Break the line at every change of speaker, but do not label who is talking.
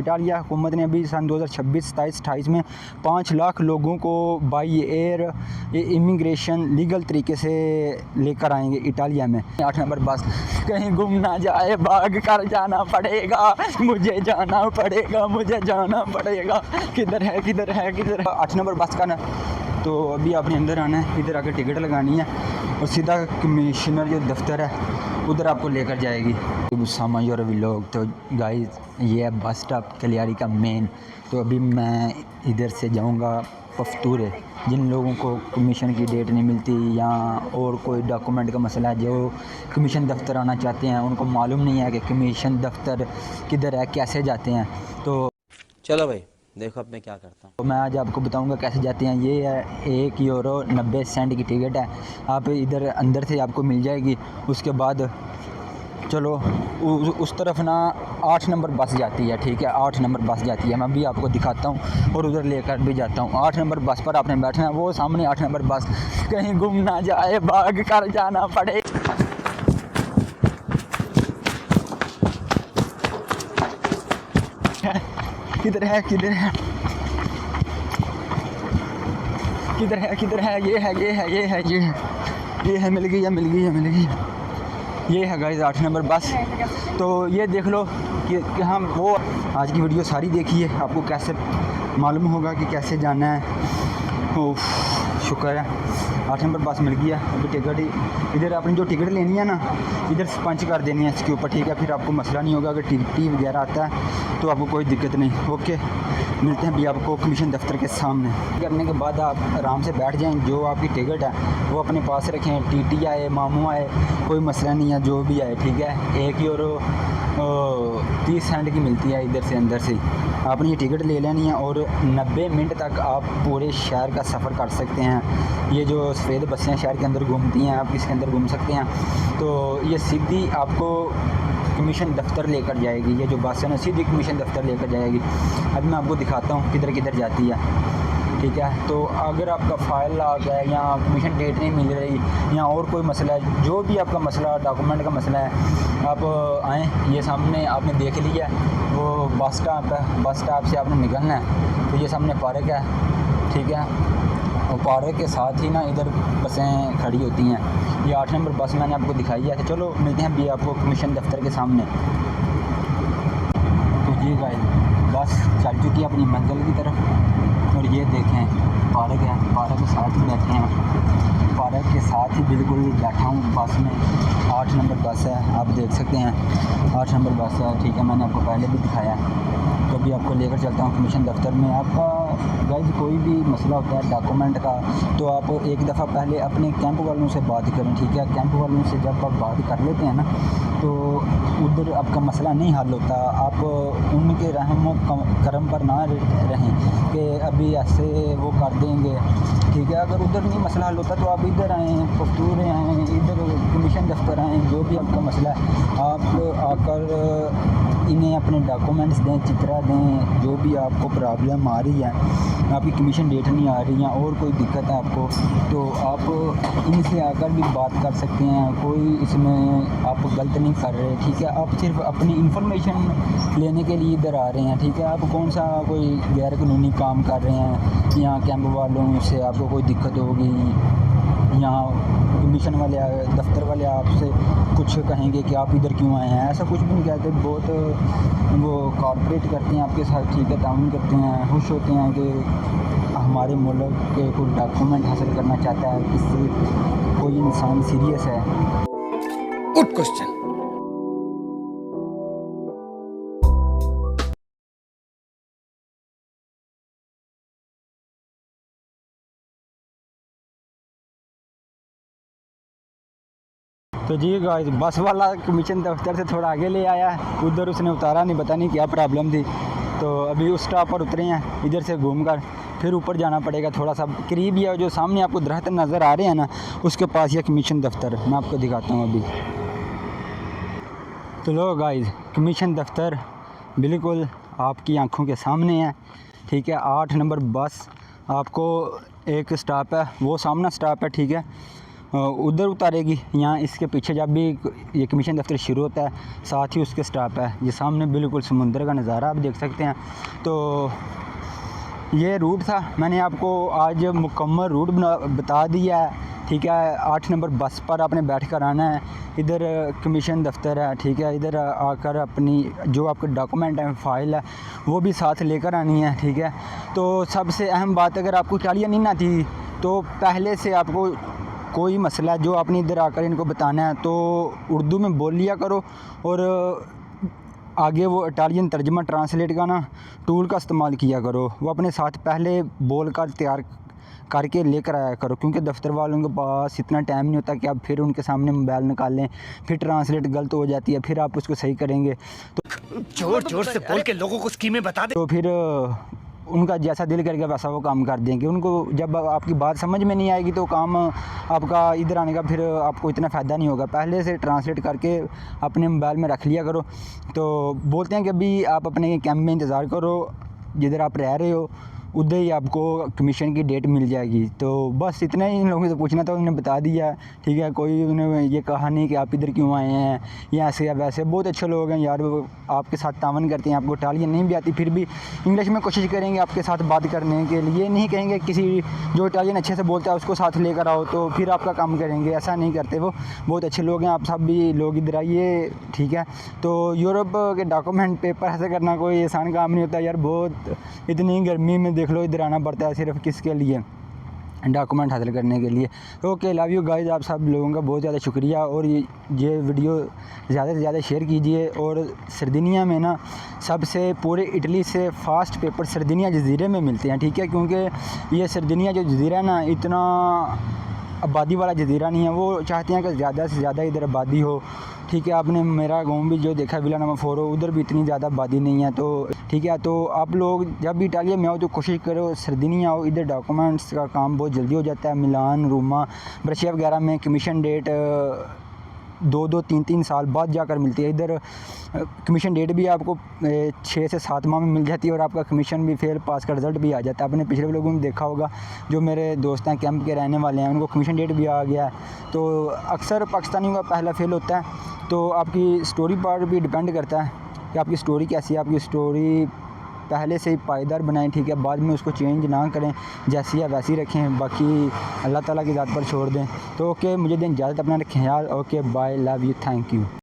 Italia हुकूमत ने अभी सन 2026, 27, 28 में 5 लाख लोगों को बाई एयर इमिग्रेशन लीगल तरीके से लेकर आएंगे इटालिया में। 8 नंबर बस कहीं गुम ना जाए, भाग कर जाना पड़ेगा, मुझे जाना पड़ेगा, मुझे जाना पड़ेगा, किधर है किधर है किधर है। 8 नंबर बस का ना, तो अभी आपने अंदर आना है, इधर आकर टिकट लगानी है और सीधा कमिश्नर जो दफ्तर है उधर आपको लेकर जाएगी। समझ और अभी लोग तो गाइस ये है बस स्टॉप कलियारी का मेन। तो अभी मैं इधर से जाऊंगा पफ्तूरे। जिन लोगों को कमीशन की डेट नहीं मिलती या और कोई डॉक्यूमेंट का मसला है, जो कमीशन दफ्तर आना चाहते हैं, उनको मालूम नहीं है कि कमीशन दफ्तर किधर है, कैसे जाते हैं, तो
चलो भाई देखो अब मैं क्या करता हूँ।
तो मैं आज आपको बताऊंगा कैसे जाते हैं। ये है 1 यूरो 90 सेंट की टिकट है, आप इधर अंदर से आपको मिल जाएगी। उसके बाद चलो उस तरफ ना 8 नंबर बस जाती है, ठीक है, 8 नंबर बस जाती है, मैं भी आपको दिखाता हूँ और उधर लेकर भी जाता हूँ। 8 नंबर बस पर आपने बैठना है, वो सामने 8 नंबर बस कहीं गुम ना जाए, भाग कर जाना पड़े। किधर है किधर है किधर है किधर है, ये है ये है ये है ये है ये है, मिल गई है मिल गई है मिल गई है। ये है गाइस 8 नंबर बस। तो ये देख लो कि हम वो आज की वीडियो सारी देखिए, आपको कैसे मालूम होगा कि कैसे जाना है। ओह शुक्र है 8 नंबर बस मिल गया। अभी टिकट इधर अपनी जो टिकट लेनी है ना, इधर पंच कर देनी है इसके ऊपर, ठीक है, फिर आपको मसला नहीं होगा। अगर टी वगैरह आता है तो आपको कोई दिक्कत नहीं। ओके, मिलते हैं भी आपको कमीशन दफ्तर के सामने। करने के बाद आप आराम से बैठ जाएं, जो आपकी टिकट है वो अपने पास रखें, टीटी आए मामू आए कोई मसला नहीं है, जो भी आए, ठीक है। 1 यूरो 30 सेंट की मिलती है इधर से, अंदर से आपने ये टिकट ले लेनी है और 90 मिनट तक आप पूरे शहर का सफ़र कर सकते हैं। ये जो सफ़ेद बसें शहर के अंदर घूमती हैं, आप इसके अंदर घूम सकते हैं। तो ये सीधी आपको कमीशन दफ्तर लेकर जाएगी, ये जो बस है ना सीधी कमीशन दफ्तर लेकर जाएगी। अब मैं आपको दिखाता हूँ किधर किधर जाती है, ठीक है। तो अगर आपका फ़ाइल आ गया या कमीशन डेट नहीं मिल रही या और कोई मसला है, जो भी आपका मसला डॉक्यूमेंट का मसला है, आप आएँ। ये सामने आपने देख लिया वो बस स्टॉप है, बस स्टॉप से आपने निकलना है। तो ये सामने पार्क है, ठीक है, और पार्क के साथ ही ना इधर बसें खड़ी होती हैं। ये 8 नंबर बस मैंने आपको दिखाई है। तो चलो मिलते हैं भी आपको कमीशन दफ्तर के सामने। तो ये गाइस बस चल चुकी है अपनी मंजिल की तरफ और ये देखें पार्क है, पार्क के साथ ही बैठे हैं, पार्क के साथ ही बिल्कुल बैठा हूँ बस में। 8 नंबर बस है, आप देख सकते हैं 8 नंबर बस है, ठीक है, मैंने आपको पहले भी दिखाया। तो अभी आपको लेकर चलता हूँ कमीशन दफ्तर में। आपका गाइस कोई भी मसला होता है डॉक्यूमेंट का, तो आप एक दफ़ा पहले अपने कैंप वालों से बात करें, ठीक है। कैंप वालों से जब आप बात कर लेते हैं ना, तो उधर आपका मसला नहीं हल होता। आप उनके रहम करम पर ना रहें कि अभी ऐसे वो कर देंगे, ठीक है। अगर उधर नहीं मसला हल होता तो आप इधर आएँ, पफ्तूरे आएँ, इधर कमीशन दफ्तर आएँ, जो भी आपका मसला है आप आकर इन्हें अपने डॉक्यूमेंट्स दें, चित्रा दें, जो भी आपको प्रॉब्लम आ रही है, आपकी कमीशन डेट नहीं आ रही है और कोई दिक्कत है आपको, तो आप इनसे आकर भी बात कर सकते हैं। कोई इसमें आप गलत नहीं कर रहे, ठीक है। आप सिर्फ अपनी इंफॉर्मेशन लेने के लिए इधर आ रहे हैं, ठीक है। आप कौन सा कोई गैर कानूनी काम कर रहे हैं या कैंप वालों से आपको कोई दिक्कत होगी या कमीशन वाले दफ्तर वाले आपसे कुछ कहेंगे कि आप इधर क्यों आए हैं, ऐसा कुछ भी नहीं कहते। बहुत वो कॉर्पोरेट करते हैं आपके साथ, ठीक है, ताउन करते हैं, खुश होते हैं कि हमारे मुल्क के कोई डॉक्यूमेंट हासिल करना चाहता है, इससे कोई इंसान सीरियस है।
Good question.
तो जी गाइस बस वाला कमीशन दफ्तर से थोड़ा आगे ले आया है, उधर उसने उतारा नहीं, पता नहीं क्या प्रॉब्लम थी। तो अभी उस स्टॉप पर उतरे हैं, इधर से घूमकर फिर ऊपर जाना पड़ेगा, थोड़ा सा करीब ही है। जो सामने आपको दरख्त नज़र आ रहे हैं ना, उसके पास ये कमीशन दफ्तर, मैं आपको दिखाता हूँ अभी। तो लो गाइस कमीशन दफ्तर बिल्कुल आपकी आंखों के सामने है, ठीक है। 8 नंबर बस आपको एक स्टॉप है, वो सामना स्टॉप है, ठीक है। उधर उतारेगी। यहाँ इसके पीछे जब भी ये कमीशन दफ्तर शुरू होता है साथ ही उसके स्टॉप है। ये सामने बिल्कुल समुंदर का नज़ारा आप देख सकते हैं। तो ये रूट था, मैंने आपको आज मुकम्मल रूट बता दिया है। ठीक है, 8 नंबर बस पर आपने बैठ कर आना है। इधर कमीशन दफ्तर है। ठीक है, इधर आकर अपनी जो आपके डॉक्यूमेंट है, फ़ाइल है, वो भी साथ लेकर आनी है। ठीक है, तो सबसे अहम बात, अगर आपको इटालियन नहीं आती तो पहले से आपको कोई मसला है जो आपने इधर आकर इनको बताना है तो उर्दू में बोल लिया करो, और आगे वो इटालियन तर्जमा ट्रांसलेट का ना टूल का इस्तेमाल किया करो। वो अपने साथ पहले बोल कर तैयार करके लेकर आया करो, क्योंकि दफ्तर वालों के पास इतना टाइम नहीं होता कि आप फिर उनके सामने मोबाइल निकाल लें, फिर ट्रांसलेट गलत हो जाती है, फिर आप उसको सही करेंगे तो
जोर जोर से बोल के लोगों को स्कीमें बता दे।
तो फिर उनका जैसा दिल करके वैसा वो काम कर देंगे। उनको जब आपकी बात समझ में नहीं आएगी तो काम आपका इधर आने का फिर आपको इतना फ़ायदा नहीं होगा। पहले से ट्रांसलेट करके अपने मोबाइल में रख लिया करो। तो बोलते हैं कि अभी आप अपने कैंप में इंतज़ार करो, जिधर आप रह रहे हो उधर ही आपको कमीशन की डेट मिल जाएगी। तो बस इतना ही इन लोगों से पूछना था, उन्होंने बता दिया। ठीक है, कोई उन्होंने ये कहा नहीं कि आप इधर क्यों आए हैं या ऐसे या वैसे। बहुत अच्छे लोग हैं यार, वो आपके साथ तावन करते हैं। आपको इटालियन नहीं भी आती फिर भी इंग्लिश में कोशिश करेंगे आपके साथ बात करने के लिए। नहीं कहेंगे किसी जो इटालियन अच्छे से बोलता है उसको साथ लेकर आओ तो फिर आपका काम करेंगे, ऐसा नहीं करते। वो बहुत अच्छे लोग हैं। आप सब भी लोग इधर आइए। ठीक है, तो यूरोप के डॉक्यूमेंट पेपर ऐसे करना कोई आसान काम नहीं होता यार। बहुत इतनी गर्मी में देख लो इधर आना पड़ता है सिर्फ किसके लिए, डॉक्यूमेंट हासिल करने के लिए। ओके, लव यू गाइस, आप सब लोगों का बहुत ज़्यादा शुक्रिया। और ये वीडियो ज़्यादा से ज़्यादा शेयर कीजिए। और सर्दिनिया में ना सबसे पूरे इटली से फ़ास्ट पेपर सर्दिनिया जजीरे में मिलते हैं। ठीक है, क्योंकि ये सर्दिनिया जो जजीरा है ना, इतना आबादी वाला जजीरा नहीं है। वो चाहते हैं कि ज़्यादा से ज़्यादा इधर आबादी हो। ठीक है, आपने मेरा गांव भी जो देखा विला नंबर 4 हो, उधर भी इतनी ज़्यादा आबादी नहीं है। तो ठीक है, तो आप लोग जब भी इटालिया में आओ तो कोशिश करो सर्दिनिया आओ। इधर डॉक्यूमेंट्स का काम बहुत जल्दी हो जाता है। मिलान, रोमा, ब्रशिया वगैरह में कमीशन डेट 2-2, 3-3 साल बाद जाकर मिलती है। इधर कमीशन डेट भी आपको 6 से 7 माह में मिल जाती है और आपका कमीशन भी फेल पास का रिज़ल्ट भी आ जाता है। आपने पिछले लोगों में देखा होगा, जो मेरे दोस्त हैं कैंप के रहने वाले हैं, उनको कमीशन डेट भी आ गया है। तो अक्सर पाकिस्तानियों का पहला फेल होता है। तो आपकी स्टोरी पर भी डिपेंड करता है कि आपकी स्टोरी कैसी है। आपकी स्टोरी पहले से ही पायदार बनाएं। ठीक है, बाद में उसको चेंज ना करें, जैसी है वैसी रखें, बाकी अल्लाह ताला की ज़ात पर छोड़ दें। तो ओके, मुझे दिन इजाज़त, अपना ख्याल। Okay, bye, love you, thank you.